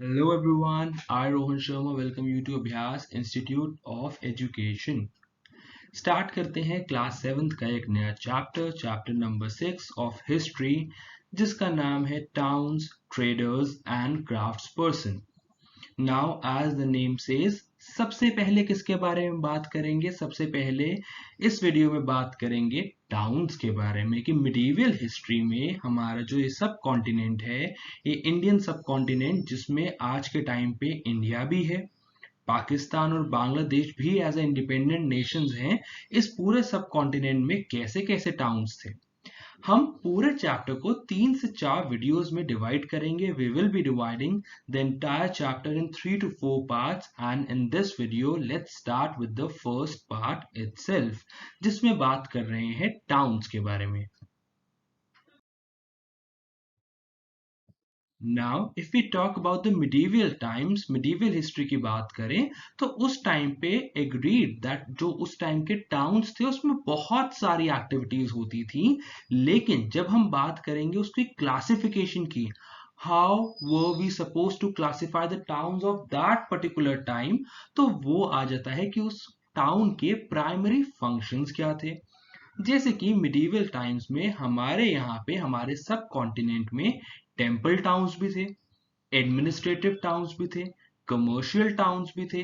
Hello everyone, I Rohan Sharma welcome you to अभ्यास institute of education. Start करते हैं class 7th का एक नया चैप्टर नंबर 6 ऑफ हिस्ट्री, जिसका नाम है towns, traders and crafts person. Now as the name says, सबसे पहले किसके बारे में बात करेंगे? सबसे पहले इस वीडियो में बात करेंगे टाउन्स के बारे में कि मिडीवियल हिस्ट्री में हमारा जो ये सब कॉन्टिनेंट है, ये इंडियन सब कॉन्टिनेंट, जिसमें आज के टाइम पे इंडिया भी है, पाकिस्तान और बांग्लादेश भी एज ए इंडिपेंडेंट नेशंस हैं। इस पूरे सब कॉन्टिनेंट में कैसे कैसे टाउन्स थे, हम पूरे चैप्टर को 3 से 4 वीडियोस में डिवाइड करेंगे। We will be dividing the entire chapter in 3 to 4 parts and in this video let's start with the first part itself, जिसमें बात कर रहे हैं टाउन्स के बारे में। Now if we talk about the medieval times, medieval history की बात करें तो उस टाइम पे एग्रीड दैट जो उस टाइम के टाउन्स थे उसमें बहुत सारी एक्टिविटीज होती थी, लेकिन जब हम बात करेंगे उसकी क्लासिफिकेशन की, how were we suppose to classify the towns of that particular time, तो वो आ जाता है कि उस टाउन के प्राइमरी फंक्शंस क्या थे। जैसे कि मिडीवल टाइम्स में हमारे यहाँ पे हमारे सब कॉन्टिनेंट में टेम्पल टाउन्स भी थे, एडमिनिस्ट्रेटिव टाउन्स भी थे, कमर्शियल टाउन्स भी थे,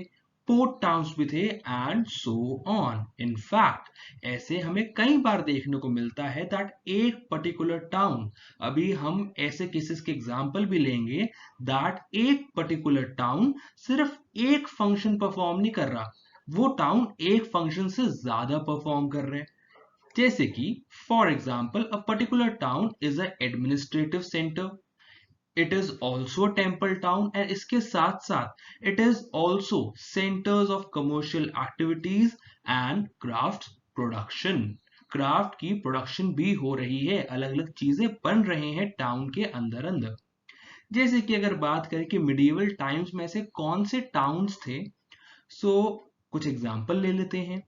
पोर्ट टाउन्स भी थे एंड सो ऑन। इनफैक्ट ऐसे हमें कई बार देखने को मिलता है दैट एक पर्टिकुलर टाउन, अभी हम ऐसे केसेस के एग्जांपल भी लेंगे, दैट एक पर्टिकुलर टाउन सिर्फ एक फंक्शन परफॉर्म नहीं कर रहा, वो टाउन एक फंक्शन से ज्यादा परफॉर्म कर रहे हैं। जैसे कि for example a particular town is a administrative centre, it is also temple town, and इसके साथ साथ it is also centres of commercial activities and craft production. Craft की प्रोडक्शन भी हो रही है, अलग अलग चीजें बन रहे हैं टाउन के अंदर अंदर। जैसे कि अगर बात करें कि मिडिवल टाइम्स में से कौन से टाउन्स थे, सो कुछ एग्जाम्पल ले लेते हैं।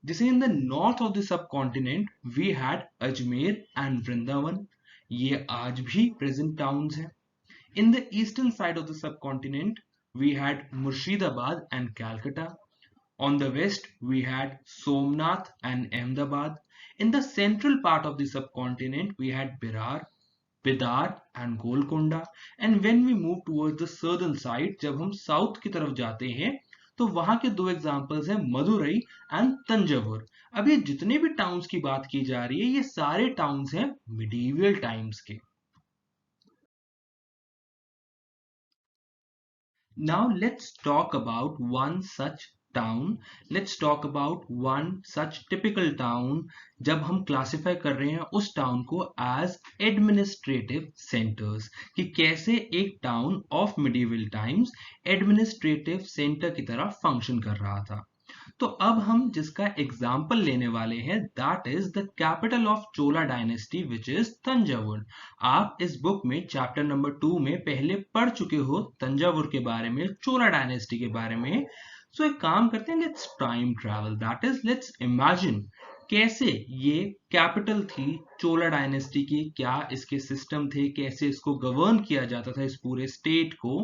जैसे in the north of the subcontinent we had Ajmer and Vrindavan, ये आज भी प्रेजेंट टाउन्स हैं। In the eastern side of the subcontinent we had Murshidabad and Calcutta. On the west we had Somnath and Ahmedabad. In the central part of the subcontinent we had Berar, Bidar and Golconda. And when we move towards the southern side, जब हम south की तरफ जाते हैं, तो वहां के दो एग्जांपल्स हैं मदुरई एंड तंजावुर। अब ये जितने भी टाउन्स की बात की जा रही है, ये सारे टाउन्स हैं मिडीवियल टाइम्स के। Now let's talk about one such town. Let's talk about one such typical town जब हम क्लासिफाई कर रहे हैं उस टाउन को एज एडमिनिस्ट्रेटिव सेंटर्स, कि कैसे एक town of medieval times administrative centre की तरह फंक्शन कर रहा था। तो अब हम जिसका एग्जाम्पल लेने वाले हैं that is the capital of Chola dynasty which is Thanjavur. आप इस बुक में चैप्टर नंबर 2 में पहले पढ़ चुके हो तंजावुर के बारे में, चोला डायनेस्टी के बारे में। सो एक काम करते हैं, let's time travel, that is let's imagine कैसे ये कैपिटल थी चोला डायनेस्टी की, क्या इसके सिस्टम थे, कैसे इसको गवर्न किया जाता था इस पूरे स्टेट को।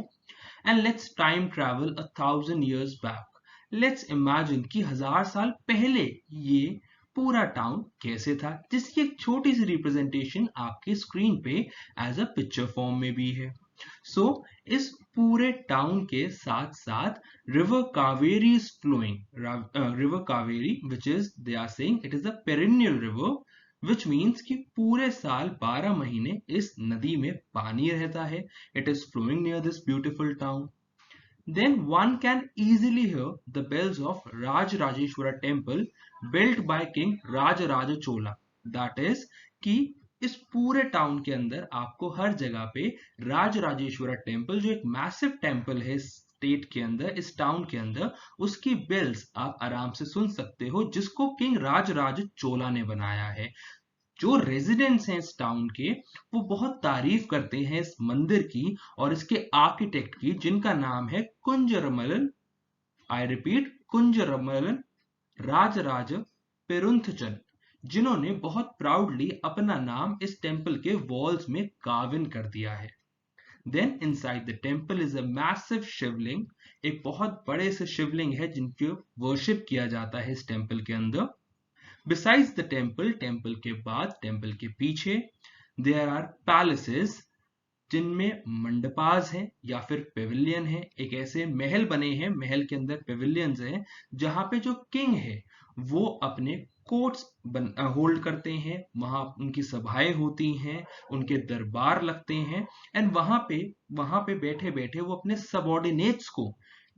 And let's time travel 1000 years back. Let's imagine कि 1000 साल पहले ये पूरा टाउन कैसे था, जिसकी एक छोटी सी रिप्रेजेंटेशन आपके स्क्रीन पे एज अ पिक्चर फॉर्म में भी है। सो इस पूरे टाउन के साथ साथ river Kaveri is flowing, river Kaveri which is they are saying it is a perennial river, which means कि पूरे साल 12 महीने इस नदी में पानी रहता है। It is flowing near this beautiful town. Then one can easily hear the bells of Rajrajeshwara temple built by King Rajaraja Chola. That is कि इस पूरे टाउन के अंदर आपको हर जगह पे राजराजेश्वरा टेम्पल, जो एक मैसिव टेम्पल है स्टेट के अंदर, इस टाउन के अंदर, उसकी बेल्स आप आराम से सुन सकते हो, जिसको किंग राजराज चोला ने बनाया है। जो रेजिडेंट्स हैं इस टाउन के, वो बहुत तारीफ करते हैं इस मंदिर की और इसके आर्किटेक्ट की, जिनका नाम है कुंजरमलन। आई रिपीट, कुंजरमलन राजराज पेरुंथचन, जिन्होंने बहुत प्राउडली अपना नाम इस टेम्पल के वॉल्स में कार्व इन कर दिया है। Then inside the temple is a massive shivling, एक बहुत बड़े से शिवलिंग है जिनके वर्शिप किया जाता है इस टेम्पल के अंदर। बिसाइड्स द टेम्पल, टेम्पल के बाद, टेम्पल के पीछे, देयर आर पैलेसेस जिनमें मंडपास हैं या फिर पेविलियन है, एक ऐसे महल बने हैं, महल के अंदर पेविलियंस हैं जहां पे जो किंग है वो अपने कोर्ट्स होल्ड करते हैं, वहां उनकी सभाएं होती हैं, उनके दरबार लगते हैं, एंड वहां पे बैठे बैठे वो अपने सबॉर्डिनेट्स को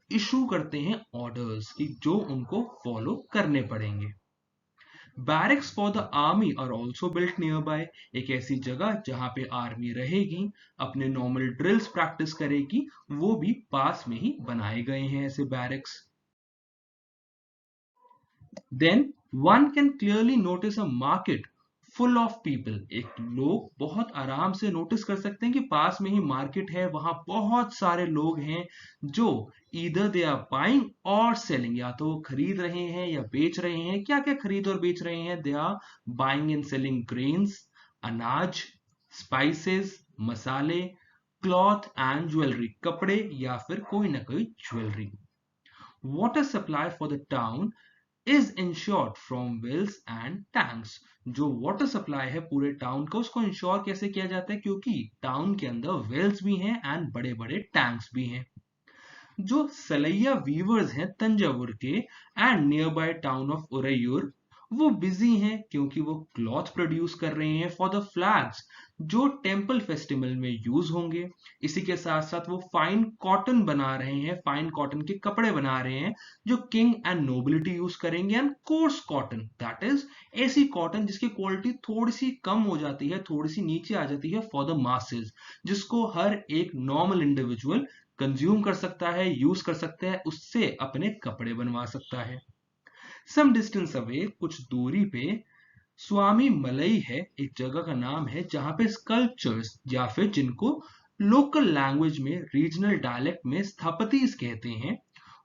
इशू करते हैं ऑर्डर्स कि जो उनको फॉलो करने पड़ेंगे। Barracks for the army are also built nearby, एक ऐसी जगह जहां पे आर्मी रहेगी, अपने नॉर्मल ड्रिल्स प्रैक्टिस करेगी, वो भी पास में ही बनाए गए हैं ऐसे barracks. Then one can clearly notice a market full of people, एक लोग बहुत आराम से नोटिस कर सकते हैं कि पास में ही मार्केट है, वहां बहुत सारे लोग हैं जो either they are buying or selling, या तो वो खरीद रहे हैं या बेच रहे हैं। क्या क्या खरीद और बेच रहे हैं? They are buying and selling grains, अनाज, spices, मसाले, cloth and jewelry, कपड़े या फिर कोई ना कोई jewellery. Water supply for the town is ensured from wells and tanks, जो वाटर सप्लाई है पूरे टाउन का उसको इंश्योर कैसे किया जाता है? क्योंकि टाउन के अंदर वेल्स भी हैं एंड बड़े बड़े टैंक्स भी हैं। जो सलैया वीवर्स हैं तंजावुर के and near by town of Uraiyur, वो बिजी हैं क्योंकि वो क्लॉथ प्रोड्यूस कर रहे हैं फॉर द फ्लैग्स जो टेम्पल फेस्टिवल में यूज होंगे। इसी के साथ साथ वो फाइन कॉटन बना रहे हैं, फाइन कॉटन के कपड़े बना रहे हैं जो किंग एंड नोबिलिटी यूज करेंगे, and course cotton, that is ऐसी कॉटन जिसकी क्वालिटी थोड़ी सी कम हो जाती है, थोड़ी सी नीचे आ जाती है फॉर द मासेस, जिसको हर एक नॉर्मल इंडिविजुअल कंज्यूम कर सकता है, यूज कर सकता है, उससे अपने कपड़े बनवा सकता है। सम डिस्टेंस अवे, कुछ दूरी पे, स्वामी मलई है, एक जगह का नाम है जहां पे स्कल्पचर्स या फिर जिनको लोकल लैंग्वेज में रीजनल डायलेक्ट में स्थापतीज कहते हैं,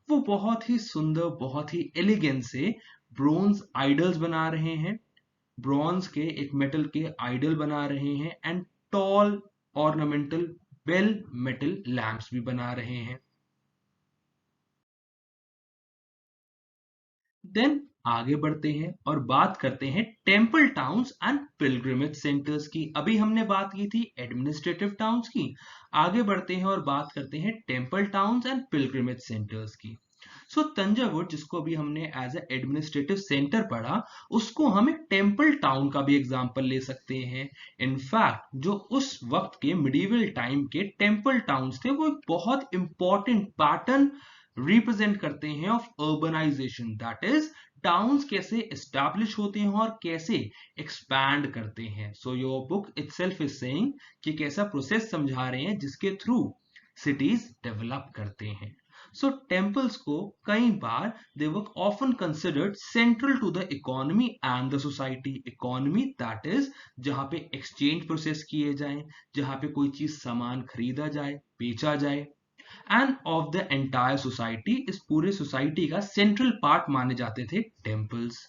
वो बहुत ही सुंदर, बहुत ही एलिगेंट से ब्रोंज आइडल्स बना रहे हैं, ब्रॉन्ज के एक मेटल के आइडल बना रहे हैं, and tall ornamental bell metal lamps भी बना रहे हैं। देन आगे बढ़ते हैं और बात करते हैं temple towns and pilgrimage centres की। अभी हमने बात की थी एडमिनिस्ट्रेटिव टाउन्स की, आगे बढ़ते हैं और बात करते हैं temple towns and pilgrimage centres की। सो तंजावुर, जिसको अभी हमने एज ए एडमिनिस्ट्रेटिव सेंटर पढ़ा, उसको हम एक टेम्पल टाउन का भी एग्जांपल ले सकते हैं। इनफैक्ट जो उस वक्त के मिडिवल टाइम के टेम्पल टाउन्स थे वो एक बहुत इंपॉर्टेंट पैटर्न रिप्रेजेंट करते हैं of urbanisation, that is towns कैसे एस्टैब्लिश होते हैं और कैसे एक्सपैंड करते हैं। So your book itself is saying कि एक ऐसा प्रोसेस समझा रहे हैं जिसके थ्रू सिटीज डेवलप करते हैं। सो टेम्पल्स को कई बार they were often considered central to the economy and the society. Economy that is जहां पे एक्सचेंज प्रोसेस किए जाए, जहां पे कोई चीज सामान खरीदा जाए, बेचा जाए, end of the entire society, इस पूरे सोसाइटी का सेंट्रल पार्ट माने जाते थे टेम्पल्स।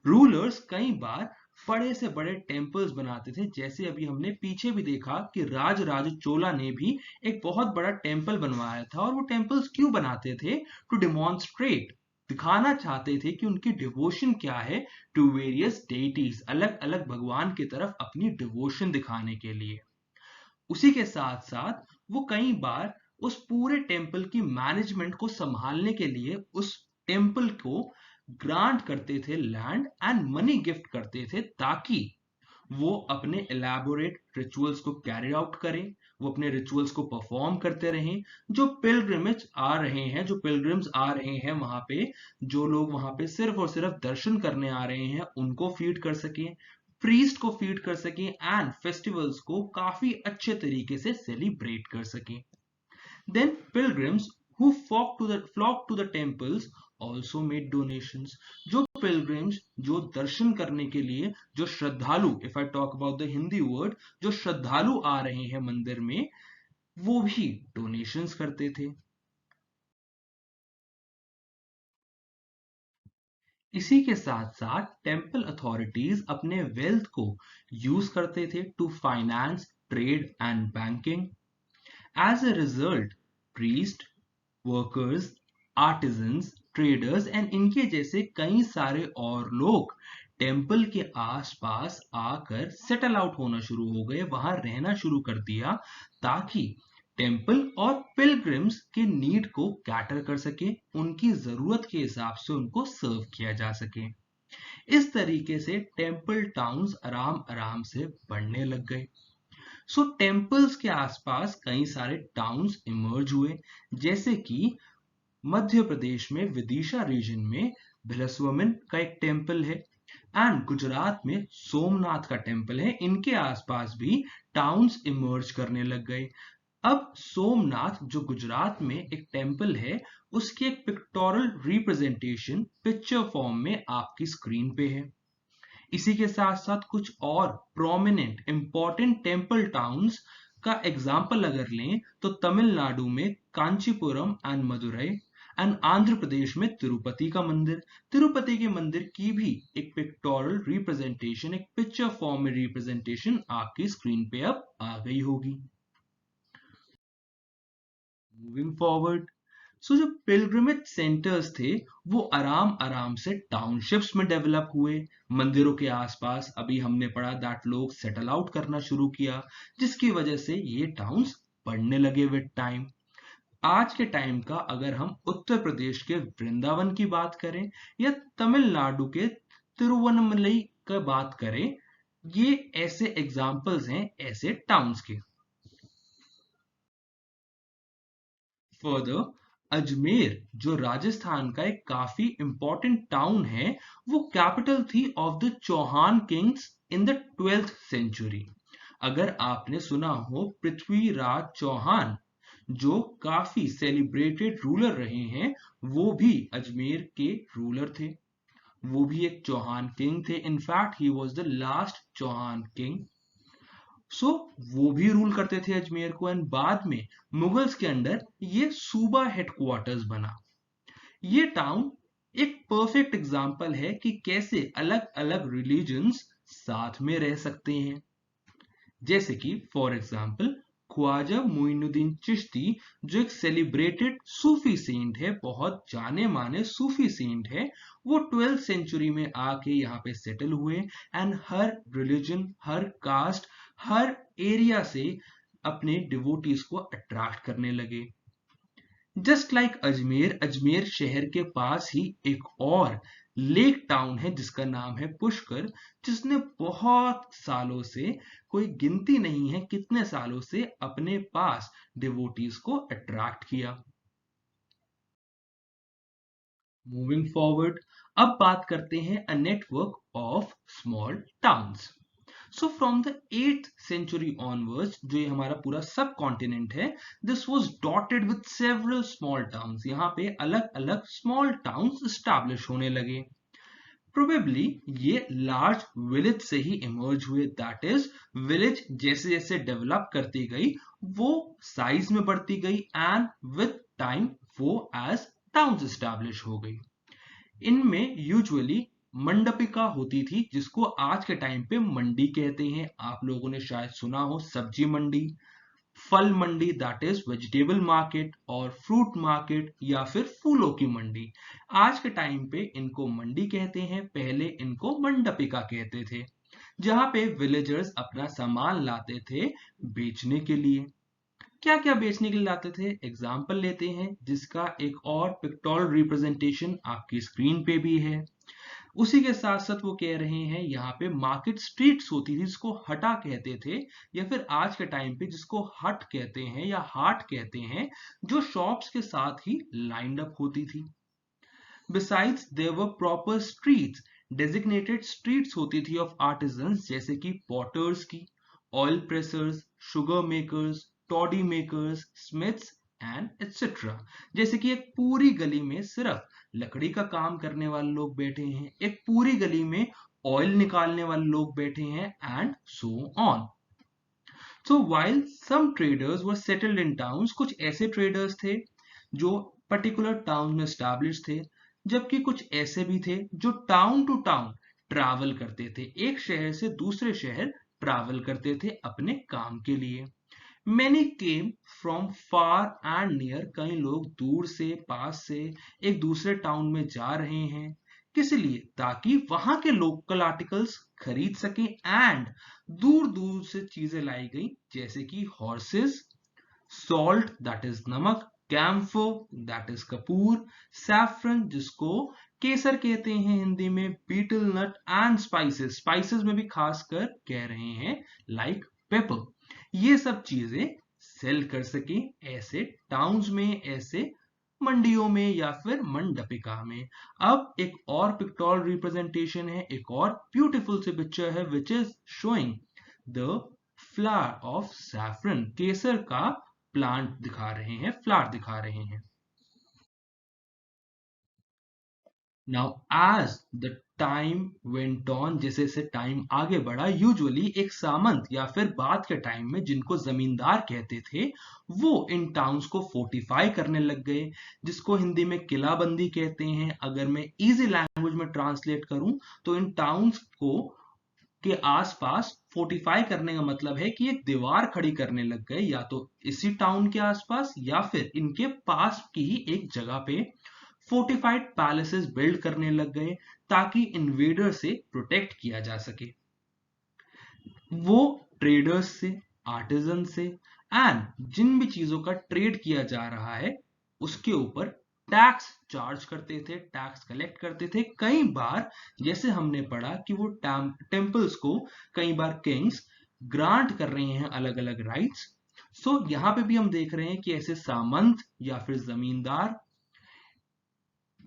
रूलर्स कई बार बड़े से बड़े टेम्पल्स बनाते थे, जैसे अभी हमने पीछे भी देखा कि राज चोला ने भी एक बहुत बड़ा टेम्पल बनवाया था। और वो टेम्पल्स क्यों बनाते थे? टू डिमॉन्स्ट्रेट, दिखाना चाहते थे कि उनकी डिवोशन क्या है टू वेरियस डेइटीज, अलग अलग भगवान की तरफ अपनी डिवोशन दिखाने के लिए। उसी के साथ साथ वो कई बार उस पूरे टेम्पल की मैनेजमेंट को संभालने के लिए उस टेम्पल को ग्रांट करते थे लैंड एंड मनी गिफ्ट करते थे, ताकि वो अपने एलैबोरेट रिचुअल्स को कैरी आउट करें, वो अपने रिचुअल्स को परफॉर्म करते रहें। जो पिलग्रिमेज आ रहे हैं, जो पिलग्रिम्स आ रहे हैं वहां पे, जो लोग वहां पे सिर्फ और सिर्फ दर्शन करने आ रहे हैं, उनको फीड कर सकें, प्रीस्ट को फीड कर सकें, एंड फेस्टिवल्स को काफी अच्छे तरीके से सेलिब्रेट कर सकें। Then pilgrims who flock to the temples also made donations। जो पिलग्रिम्स, जो दर्शन करने के लिए, जो श्रद्धालु, if I talk about the Hindi word, जो श्रद्धालु आ रहे हैं मंदिर में, वो भी डोनेशंस करते थे। इसी के साथ साथ टेम्पल अथॉरिटीज अपने वेल्थ को यूज करते थे to finance trade and banking, As a result, priest, workers, artisans, traders and इनके जैसे कई सारे और लोग टेम्पल के आसपास आकर सेटल आउट होना शुरू हो गए, वहां रहना शुरू कर दिया, ताकि टेम्पल और पिलग्रिम्स के नीड को कैटर कर सके, उनकी जरूरत के हिसाब से उनको सर्व किया जा सके। इस तरीके से टेम्पल टाउन्स आराम आराम से बढ़ने लग गए। सो टेम्पल्स के आसपास कई सारे टाउन्स इमर्ज हुए, जैसे कि मध्य प्रदेश में विदिशा रीजन में भिलस्वमिन का एक टेम्पल है, एंड गुजरात में सोमनाथ का टेम्पल है। इनके आसपास भी टाउन्स इमर्ज करने लग गए। अब सोमनाथ जो गुजरात में एक टेम्पल है, उसकी एक पिक्टोरल रिप्रेजेंटेशन पिक्चर फॉर्म में आपकी स्क्रीन पे है। इसी के साथ साथ कुछ और प्रोमिनेंट इंपॉर्टेंट टेम्पल टाउन्स का एग्जाम्पल अगर लें तो तमिलनाडु में कांचीपुरम एंड मदुरई, एंड आंध्र प्रदेश में तिरुपति का मंदिर। तिरुपति के मंदिर की भी एक पिक्टोरल रिप्रेजेंटेशन, एक पिक्चर फॉर्म में रिप्रेजेंटेशन आपकी स्क्रीन पे अब आ गई होगी। मूविंग फॉरवर्ड, सो जो पिलग्रिमेज सेंटर्स थे वो आराम आराम से टाउनशिप्स में डेवलप हुए। मंदिरों के आसपास अभी हमने पढ़ा दैट लोग सेटल आउट करना शुरू किया, जिसकी वजह से ये टाउन्स बढ़ने लगे विद टाइम। आज के टाइम का अगर हम उत्तर प्रदेश के वृंदावन की बात करें या तमिलनाडु के तिरुवन्नमलई की बात करें, ये ऐसे एग्जाम्पल्स हैं ऐसे टाउन्स के। फर्दर, अजमेर जो राजस्थान का एक काफी इंपॉर्टेंट टाउन है, वो कैपिटल थी of the Chauhan kings in the 12th century. अगर आपने सुना हो पृथ्वीराज चौहान, जो काफी सेलिब्रेटेड रूलर रहे हैं, वो भी अजमेर के रूलर थे। वो भी एक चौहान किंग थे। In fact he was the last Chauhan king. So वो भी रूल करते थे अजमेर को, एंड बाद में मुगल्स के अंडर ये सूबा हेडक्वार्टर्स बना। ये टाउन एक परफेक्ट एग्जांपल है कि कैसे अलग अलग रिलीजन्स साथ में रह सकते हैं। जैसे कि फॉर एग्जांपल ख्वाजा मोइनुद्दीन चिश्ती, जो एक सेलिब्रेटेड सूफी सेंट है, बहुत जाने माने सूफी सेंट है, वो 12th सेंचुरी में आके यहाँ पे सेटल हुए, एंड हर रिलीजन, हर कास्ट, हर एरिया से अपने डिवोटीज को अट्रैक्ट करने लगे। जस्ट लाइक अजमेर, अजमेर शहर के पास ही एक और लेक टाउन है जिसका नाम है पुष्कर, जिसने बहुत सालों से, कोई गिनती नहीं है कितने सालों से, अपने पास डिवोटीज को अट्रैक्ट किया। मूविंग फॉरवर्ड, अब बात करते हैं a network of small towns. So from the 8th century onwards, जो ये हमारा पूरा सब कॉन्टिनेंट है, this was dotted with several small towns. यहाँ पे अलग अलग स्मॉल टाउन्स स्टैब्लिश होने लगे। प्रोबेबली ये लार्ज विलेज से ही इमर्ज हुए, दैट इज विलेज जैसे जैसे डेवलप करती गई वो साइज में बढ़ती गई, एंड विद टाइम वो एज टाउन्स एस्टैब्लिश हो गई। इनमें यूजुअली मंडपिका होती थी, जिसको आज के टाइम पे मंडी कहते हैं। आप लोगों ने शायद सुना हो सब्जी मंडी, फल मंडी दैट इज वेजिटेबल मार्केट, और फ्रूट मार्केट या फिर फूलों की मंडी। आज के टाइम पे इनको मंडी कहते हैं, पहले इनको मंडपिका कहते थे, जहां पे विलेजर्स अपना सामान लाते थे बेचने के लिए। क्या क्या बेचने के लिए लाते थे, एग्जाम्पल लेते हैं, जिसका एक और पिक्टोरल रिप्रेजेंटेशन आपकी स्क्रीन पे भी है। उसी के साथ साथ वो कह रहे हैं यहाँ पे मार्केट स्ट्रीट्स होती थी, जिसको हटा कहते थे, या फिर आज के टाइम पे जिसको हट कहते हैं या हाट कहते हैं, जो शॉप्स के साथ ही लाइंड अप होती थी। Besides there were proper streets, designated streets होती थी ऑफ आर्टिजन्स, जैसे कि पॉटर्स की, oil pressers, sugar makers, toddy makers, smiths and etcetera. जैसे कि एक पूरी गली में सिर्फ लकड़ी का काम करने वाले लोग बैठे हैं, एक पूरी गली में ऑयल निकालने वाले लोग बैठे हैं, and so on. So while some traders were settled in towns, कुछ ऐसे ट्रेडर्स थे जो पर्टिकुलर टाउन में स्टैब्लिश थे, जबकि कुछ ऐसे भी थे जो टाउन टू टाउन ट्रैवल करते थे, एक शहर से दूसरे शहर ट्रैवल करते थे अपने काम के लिए। Many came from far and near, कई लोग दूर से पास से एक दूसरे टाउन में जा रहे हैं, किस लिए? ताकि वहां के लोकल आर्टिकल्स खरीद सकें एंड दूर दूर से चीजें लाई गई, जैसे कि हॉर्सेस, सॉल्ट दैट इज नमक, कैम्फो दैट इज कपूर, सैफरन जिसको केसर कहते हैं हिंदी में, betel nut and spices, spices में भी खासकर कह रहे हैं लाइक पेपर, ये सब चीजें सेल कर सके ऐसे टाउन्स में, ऐसे मंडियों में या फिर मंडपिका में। अब एक और पिक्टोरियल रिप्रेजेंटेशन है, एक और ब्यूटीफुल सी पिक्चर है which is showing the flower of saffron, केसर का प्लांट दिखा रहे हैं, फ्लावर दिखा रहे हैं। Now as the time went on, जैसे जैसे टाइम आगे बढ़ा, यूजुअली एक सामंत या फिर बाद के टाइम में जिनको जमींदार कहते थे, वो इन टाउन्स को फोर्टिफाई करने लग गए, जिसको हिंदी में किलाबंदी कहते हैं। अगर मैं इजी लैंग्वेज में ट्रांसलेट करूं तो इन टाउन्स को के आसपास फोर्टिफाई करने का मतलब है कि एक दीवार खड़ी करने लग गए, या तो इसी टाउन के आसपास या फिर इनके पास की ही एक जगह पे फोर्टिफाइड पैलेसेस बिल्ड करने लग गए, ताकि इन्वेडर से प्रोटेक्ट किया जा सके। वो ट्रेडर्स से, आर्टिजन से एंड जिन भी चीजों का ट्रेड किया जा रहा है उसके ऊपर टैक्स चार्ज करते थे, टैक्स कलेक्ट करते थे। कई बार जैसे हमने पढ़ा कि वो टेम्पल्स को कई बार किंग्स ग्रांट कर रहे हैं अलग अलग राइट्स। सो यहाँ पे भी हम देख रहे हैं कि ऐसे सामंत या फिर जमींदार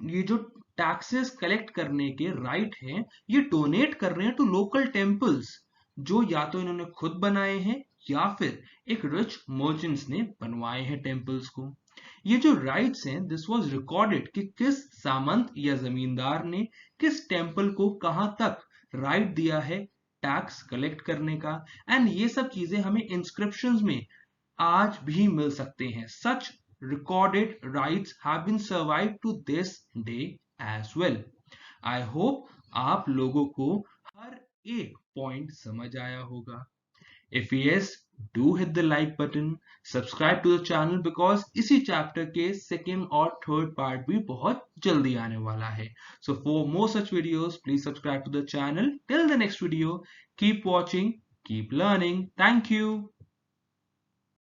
ये जो टैक्सेस कलेक्ट करने के राइट हैं, ये डोनेट कर रहे हैं टू लोकल टेम्पल्स, जो या तो इन्होंने खुद बनाए हैं या फिर एक रिच मर्चेंट्स ने बनवाए हैं टेम्पल्स को। ये जो राइट्स हैं, दिस वाज रिकॉर्डेड कि किस सामंत या जमींदार ने किस टेम्पल को कहां तक राइट दिया है टैक्स कलेक्ट करने का, एंड ये सब चीजें हमें इंस्क्रिप्शंस में आज भी मिल सकते हैं। Such recorded rights have been survived to this day as well. I hope आप लोगों को हर एक पॉइंट समझ आया होगा। If yes, do hit the like button, subscribe to the channel because इसी चैप्टर के सेकेंड और थर्ड पार्ट भी बहुत जल्दी आने वाला है। So for more such videos, please subscribe to the channel. Till the next video, keep watching, keep learning. Thank you.